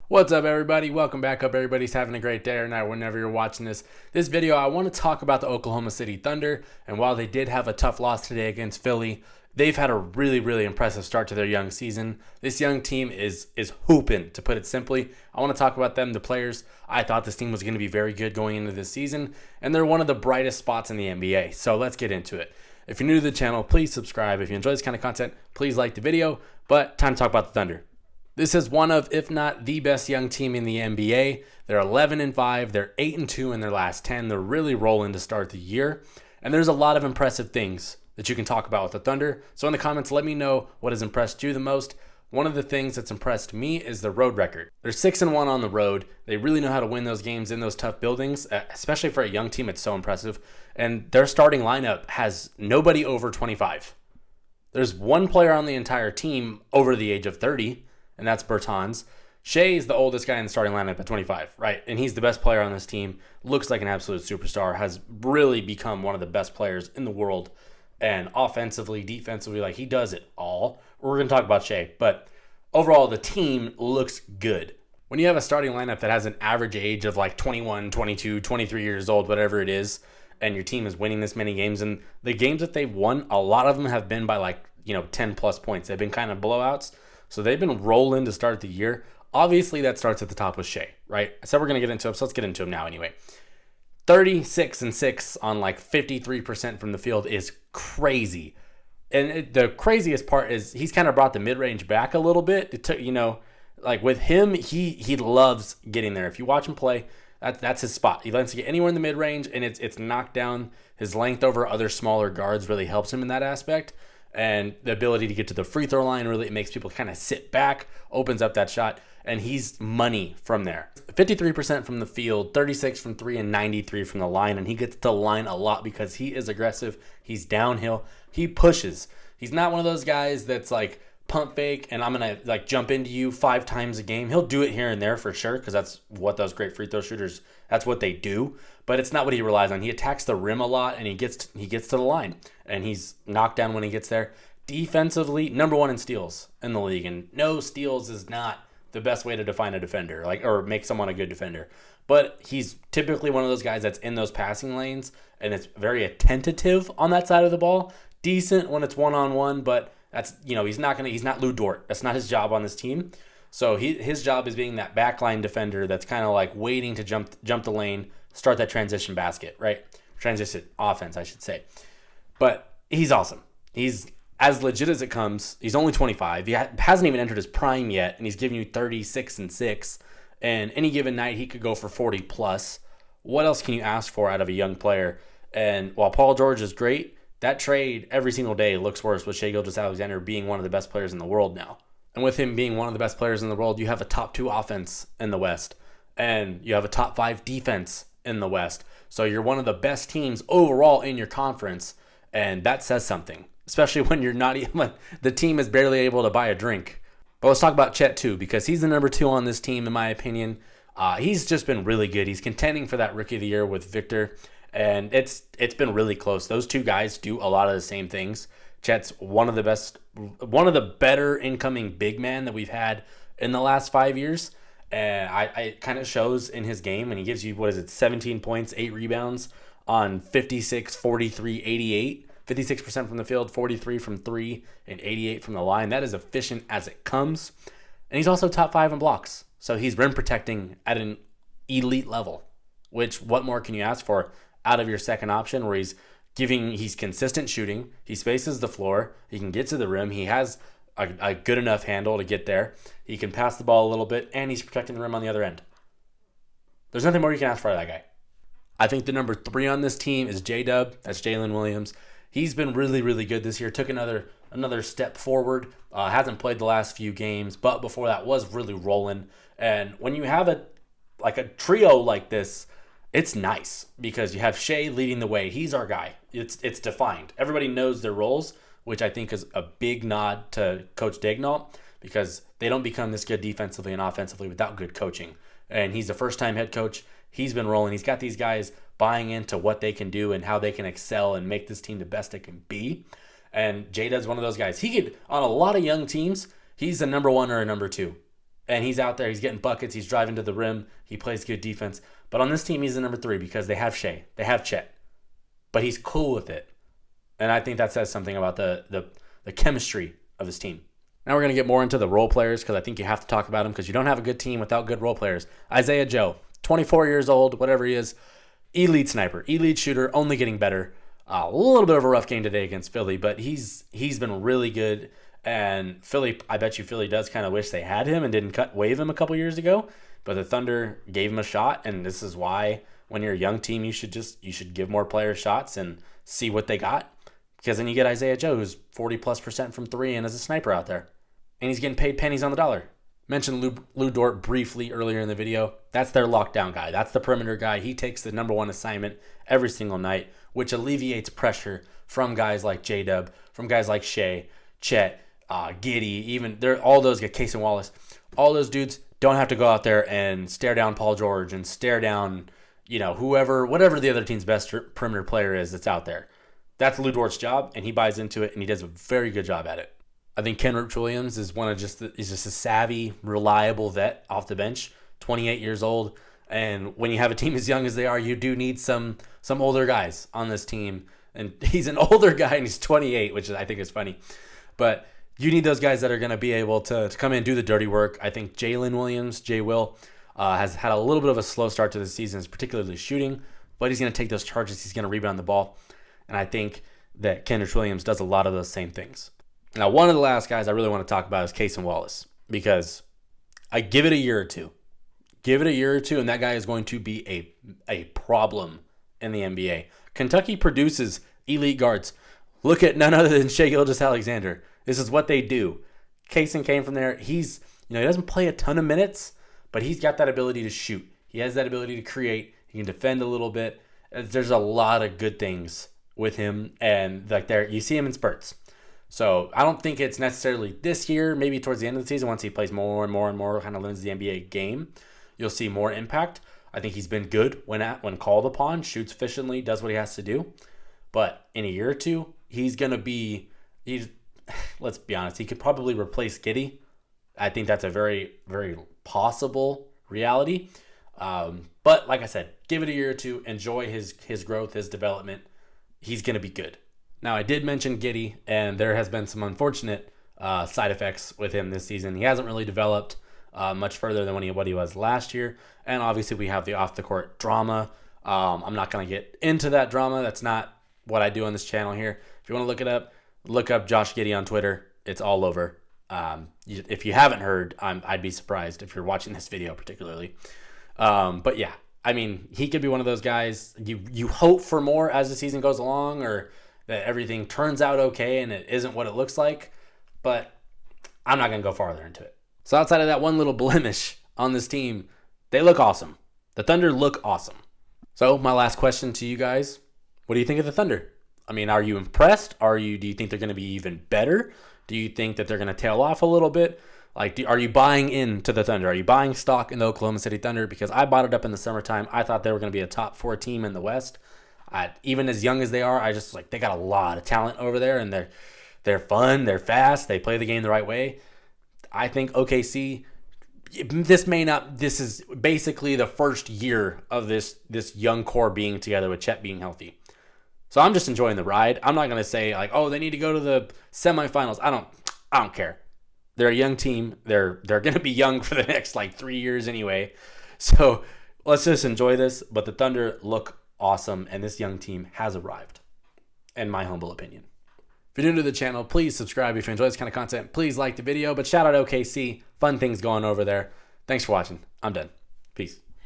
What's up, everybody? Welcome back. Hope everybody's having a great day or night whenever you're watching this video. I want to talk about the Oklahoma City Thunder, and while they did have a tough loss today against Philly, they've had a really impressive start to their young season. This young team is hooping, to put it simply. I want to talk about them, the players. I thought this team was going to be very good going into this season, and they're one of the brightest spots in the NBA. So let's get into it. If you're new to the channel, please subscribe. If you enjoy this kind of content, please like the video. But time to talk about the Thunder. This is one of, if not the best young team in the NBA. They're 11-5. They're 8-2 in their last 10. They're really rolling to start the year. And there's a lot of impressive things that you can talk about with the Thunder. So in the comments, let me know what has impressed you the most. One of the things that's impressed me is the road record. They're 6-1 on the road. They really know how to win those games in those tough buildings, especially for a young team. It's so impressive. And their starting lineup has nobody over 25. There's one player on the entire team over the age of 30. And that's Bertans. Shai is the oldest guy in the starting lineup at 25, right? And he's the best player on this team. Looks like an absolute superstar. Has really become one of the best players in the world. And offensively, defensively, like he does it all. We're going to talk about Shai. But overall, the team looks good. When you have a starting lineup that has an average age of like 21, 22, 23 years old, whatever it is, and your team is winning this many games, and the games that they've won, a lot of them have been by 10 plus points. They've been kind of blowouts. So they've been rolling to start the year. Obviously, that starts at the top with Shai, right? I said we're going to get into him, so let's get into him now anyway. 36-6 on 53% from the field is crazy. And the craziest part is he's kind of brought the mid-range back a little bit. It took, with him, he loves getting there. If you watch him play, that's his spot. He likes to get anywhere in the mid-range, and it's knocked down. His length over other smaller guards really helps him in that aspect. And the ability to get to the free throw line really makes people kind of sit back, opens up that shot, and he's money from there. 53% from the field, 36 from three, and 93 from the line. And he gets to the line a lot because he is aggressive. He's downhill. He pushes. He's not one of those guys that's like pump fake and I'm going to jump into you 5 times a game. He'll do it here and there for sure because that's what those great free throw shooters, that's what they do. But it's not what he relies on. He attacks the rim a lot and he gets to the line. And he's knocked down when he gets there. Defensively, number 1 in steals in the league. And no, steals is not the best way to define a defender, or make someone a good defender. But he's typically one of those guys that's in those passing lanes, and it's very attentive on that side of the ball. Decent when it's one-on-one, but that's, he's not Lou Dort. That's not his job on this team. So his job is being that backline defender that's kind of waiting to jump the lane, start that transition basket, right? Transition offense, I should say. But he's awesome. He's as legit as it comes. He's only 25. He hasn't even entered his prime yet, and he's giving you 36-6. And any given night, he could go for 40 plus. What else can you ask for out of a young player? And while Paul George is great, that trade every single day looks worse with Shai Gilgeous-Alexander being one of the best players in the world now. And with him being one of the best players in the world, you have a top 2 offense in the West, and you have a top 5 defense in the West. So you're one of the best teams overall in your conference. And that says something, especially when you're not even, the team is barely able to buy a drink. But let's talk about Chet too, because he's the number 2 on this team, in my opinion. He's just been really good. He's contending for that Rookie of the Year with Victor, and it's been really close. Those 2 guys do a lot of the same things. Chet's one of the better incoming big men that we've had in the last 5 years. And it kind of shows in his game, and he gives you, 17 points, 8 rebounds on 56, 43, 88. 56% from the field, 43 from 3, and 88 from the line. That is efficient as it comes. And he's also top 5 in blocks. So he's rim protecting at an elite level, which what more can you ask for out of your second option, where he's consistent shooting, he spaces the floor, he can get to the rim, he has a good enough handle to get there, he can pass the ball a little bit, and he's protecting the rim on the other end. There's nothing more you can ask for out of that guy. I think the number 3 on this team is J-Dub. That's Jalen Williams. He's been really good this year. Took another step forward. Hasn't played the last few games, but before that was really rolling. And when you have a trio like this, it's nice because you have Shai leading the way. He's our guy. It's defined. Everybody knows their roles, which I think is a big nod to Coach Daigneault, because they don't become this good defensively and offensively without good coaching. And he's the first-time head coach. He's been rolling. He's got these guys buying into what they can do and how they can excel and make this team the best it can be. And Jada's one of those guys. He could, on a lot of young teams, he's a number 1 or a number 2. And he's out there. He's getting buckets. He's driving to the rim. He plays good defense. But on this team, he's the number 3 because they have Shai. They have Chet. But he's cool with it. And I think that says something about the chemistry of this team. Now we're going to get more into the role players because I think you have to talk about them because you don't have a good team without good role players. Isaiah Joe, 24 years old, whatever he is, elite sniper, elite shooter, only getting better. A little bit of a rough game today against Philly, but he's been really good. And Philly, I bet you Philly does kind of wish they had him and didn't waive him a couple years ago. But the Thunder gave him a shot, and this is why when you're a young team, you should give more players shots and see what they got. Because then you get Isaiah Joe, who's 40+% from 3 and is a sniper out there. And he's getting paid pennies on the dollar. Mentioned Lou Dort briefly earlier in the video. That's their lockdown guy. That's the perimeter guy. He takes the number 1 assignment every single night, which alleviates pressure from guys like J-Dub, from guys like Shai, Chet, Giddy, even all those guys, Cason Wallace. All those dudes don't have to go out there and stare down Paul George and stare down, whatever the other team's best perimeter player is that's out there. That's Lou Dort's job, and he buys into it, and he does a very good job at it. I think Kenrich Williams is is just a savvy, reliable vet off the bench, 28 years old. And when you have a team as young as they are, you do need some older guys on this team. And he's an older guy, and he's 28, which I think is funny. But you need those guys that are going to be able to come in and do the dirty work. I think Jalen Williams, J-Will, has had a little bit of a slow start to the season, particularly shooting. But he's going to take those charges. He's going to rebound the ball. And I think that Kenrich Williams does a lot of those same things. Now, one of the last guys I really want to talk about is Cason Wallace, because I give it a year or two. Give it a year or two, and that guy is going to be a problem in the NBA. Kentucky produces elite guards. Look at none other than Shai Gilgeous-Alexander. This is what they do. Cason came from there. He doesn't play a ton of minutes, but he's got that ability to shoot. He has that ability to create. He can defend a little bit. There's a lot of good things with him, and you see him in spurts. So I don't think it's necessarily this year, maybe towards the end of the season, once he plays more and more and more, kind of learns the NBA game, you'll see more impact. I think he's been good when called upon, shoots efficiently, does what he has to do. But in a year or two, let's be honest, he could probably replace Giddy. I think that's a very, very possible reality. But like I said, give it a year or two, enjoy his growth, his development. He's going to be good. Now, I did mention Giddy, and there has been some unfortunate side effects with him this season. He hasn't really developed much further than what he was last year. And obviously, we have the off-the-court drama. I'm not going to get into that drama. That's not what I do on this channel here. If you want to look it up, look up Josh Giddey on Twitter. It's all over. If you haven't heard, I'd be surprised if you're watching this video particularly. But yeah, I mean, he could be one of those guys. You hope for more as the season goes along, or that everything turns out okay and it isn't what it looks like, but I'm not going to go farther into it. So outside of that one little blemish on this team, they look awesome. The Thunder look awesome. So my last question to you guys, what do you think of the Thunder? I mean, are you impressed? Do you think they're going to be even better? Do you think that they're going to tail off a little bit? Are you buying into the Thunder? Are you buying stock in the Oklahoma City Thunder? Because I bought it up in the summertime. I thought they were going to be a top 4 team in the West. Even as young as they are, I just they got a lot of talent over there, and they're fun, they're fast, they play the game the right way. I think OKC, this is basically the first year of this young core being together with Chet being healthy. So I'm just enjoying the ride. I'm not going to say they need to go to the semifinals. I don't care. They're a young team. They're going to be young for the next 3 years anyway. So let's just enjoy this. But the Thunder look awesome, and this young team has arrived, in my humble opinion. If you're new to the channel, please subscribe. If you enjoy this kind of content, please like the video. But shout out OKC. Fun things going over there. Thanks for watching. I'm done. Peace.